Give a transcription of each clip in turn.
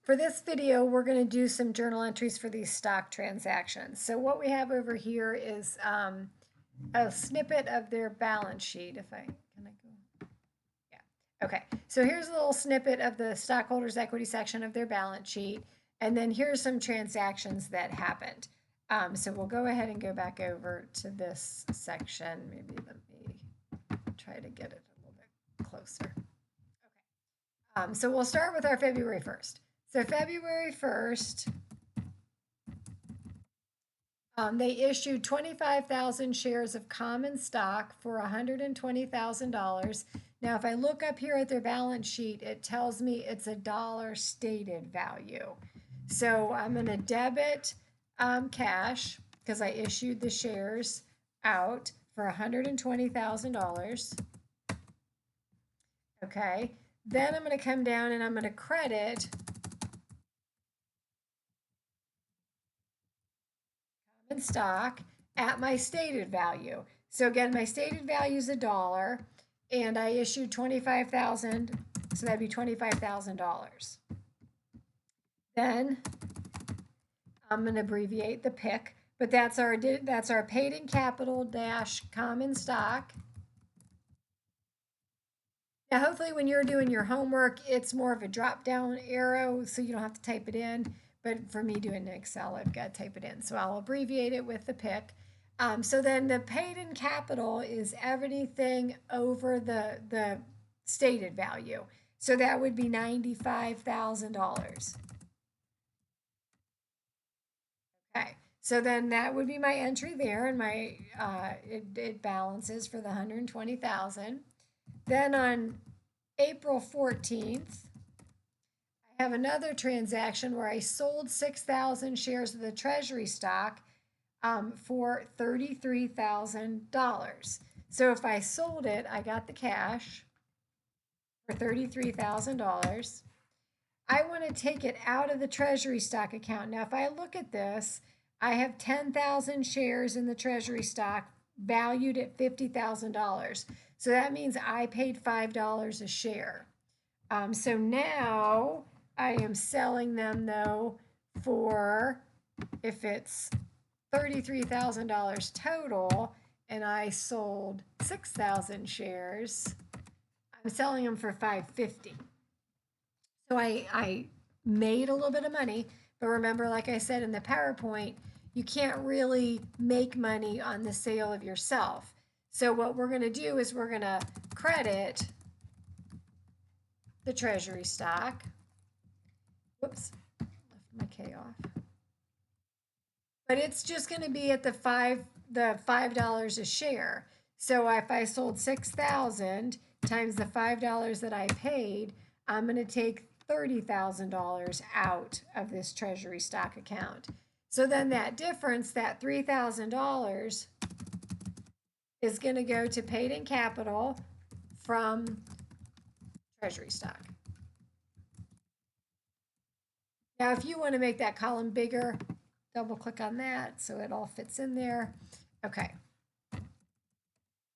For this video, we're going to do some journal entries for these stock transactions. So what we have over here is a snippet of their balance sheet. Can I go? Yeah. Okay. So here's a little snippet of the stockholders' equity section of their balance sheet. And then here's some transactions that happened. So we'll go ahead and go back over to this section. Maybe let me try to get it a little bit closer. Okay. So we'll start with our February 1st. So February 1st, they issued 25,000 shares of common stock for $120,000. Now, if I look up here at their balance sheet, it tells me it's a dollar stated value. So I'm going to debit cash because I issued the shares out for $120,000. Okay. Then I'm going to come down and I'm going to credit common stock at my stated value. So again, my stated value is $1 and I issued 25,000, so that'd be $25,000. Then I'm going to abbreviate the PIC, but that's our paid in capital dash common stock. Now, hopefully when you're doing your homework, it's more of a drop down arrow, so you don't have to type it in. But for me doing Excel, I've got to type it in. So I'll abbreviate it with the PIC. So then the paid in capital is everything over the stated value. So that would be $95,000. Okay, so then that would be my entry there, and my it balances for the 120,000. Then on April 14th, I have another transaction where I sold 6,000 shares of the treasury stock for $33,000. So if I sold it, I got the cash for $33,000. I want to take it out of the treasury stock account. Now, if I look at this, I have 10,000 shares in the treasury stock valued at $50,000. So that means I paid $5 a share. So now I am selling them though for, if it's $33,000 total and I sold 6,000 shares, I'm selling them for $550. So I made a little bit of money, but remember, like I said in the PowerPoint, you can't really make money on the sale of yourself. So what we're going to do is we're going to credit the treasury stock. Whoops, left my K off. But it's just going to be at the $5 a share. So if I sold 6,000 times the $5 that I paid, I'm going to take $30,000 out of this treasury stock account. So then that difference, that $3,000, is going to go to paid in capital from treasury stock. Now, if you want to make that column bigger, double click on that so it all fits in there. Okay.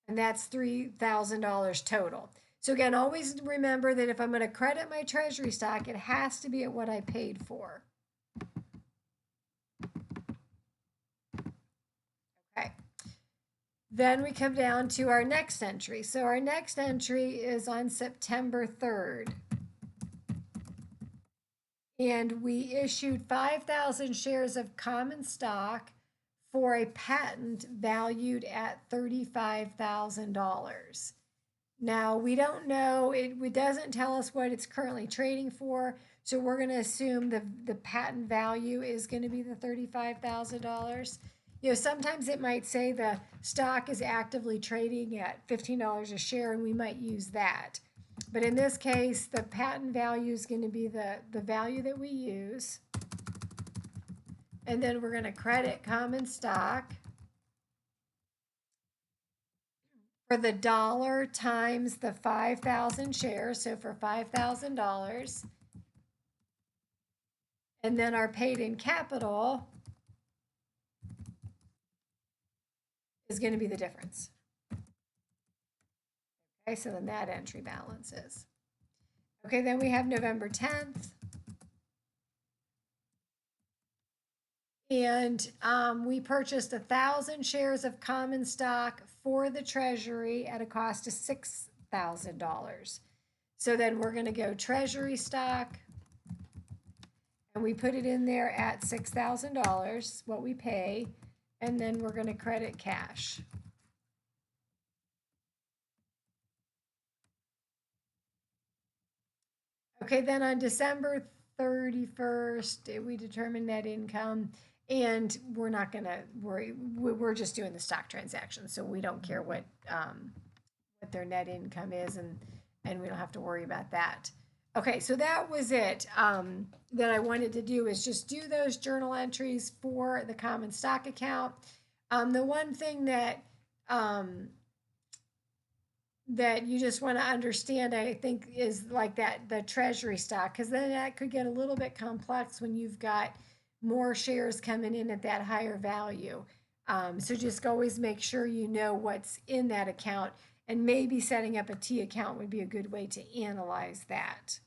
And that's $3,000 total. So again, always remember that if I'm going to credit my treasury stock, it has to be at what I paid for. Okay. Then we come down to our next entry. So our next entry is on September 3rd. And we issued 5,000 shares of common stock for a patent valued at $35,000. Now, we don't know, it doesn't tell us what it's currently trading for, so we're going to assume the patent value is going to be the $35,000. You know, sometimes it might say the stock is actively trading at $15 a share, and we might use that. But in this case, the patent value is going to be the value that we use. And then we're going to credit common stock for the dollar times the 5,000 shares, so for $5,000. And then our paid in capital is going to be the difference. Okay, so then that entry balances. Okay, then we have November 10th. And we purchased 1,000 shares of common stock for the treasury at a cost of $6,000. So then we're going to go treasury stock, and we put it in there at $6,000, what we pay, and then we're going to credit cash. Okay, then on December 31st, we determine net income, and we're not going to worry. We're just doing the stock transaction, so we don't care what their net income is, and we don't have to worry about that. Okay, so that was it. That I wanted to do is just do those journal entries for the common stock account. The one thing that that you just want to understand, I think, is like that the treasury stock, because then that could get a little bit complex when you've got more shares coming in at that higher value. So just always make sure you know what's in that account, and maybe setting up a T account would be a good way to analyze that.